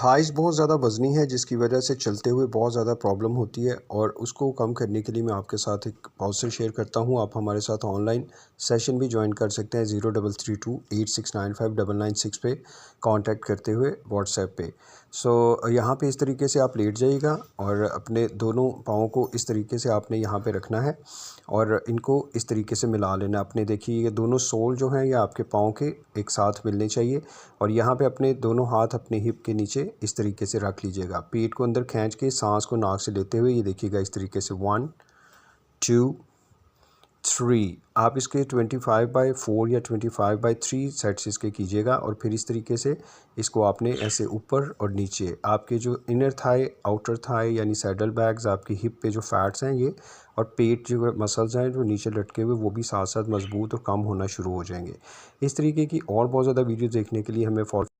Thighs बहुत ज़्यादा वज़नी है जिसकी वजह से चलते हुए बहुत ज़्यादा प्रॉब्लम होती है और उसको कम करने के लिए मैं आपके साथ एक पाउचर शेयर करता हूँ। आप हमारे साथ ऑनलाइन सेशन भी ज्वाइन कर सकते हैं 0332869599 पे कांटेक्ट करते हुए व्हाट्सएप पे। यहाँ पे इस तरीके से आप लेट जाइएगा और अपने दोनों पाँवों को इस तरीके से आपने यहाँ पे रखना है और इनको इस तरीके से मिला लेना। अपने देखिए ये दोनों सोल जो हैं ये आपके पाँव के एक साथ मिलने चाहिए और यहाँ पे अपने दोनों हाथ अपने हिप के नीचे इस तरीके से रख लीजिएगा। पेट को अंदर खींच के सांस को नाक से लेते हुए ये देखिएगा इस तरीके से 1 2 3। आप इसके 25/4 या 25/3 सेट्स इसके कीजिएगा और फिर इस तरीके से इसको आपने ऐसे ऊपर और नीचे आपके जो इनर थाई आउटर थाई यानी सैडल बैग्स आपकी हिप पे जो फैट्स हैं ये और पेट जो मसल्स हैं जो नीचे लटके हुए वो भी साथ साथ मजबूत और कम होना शुरू हो जाएंगे। इस तरीके की और बहुत ज़्यादा वीडियो देखने के लिए हमें फॉलो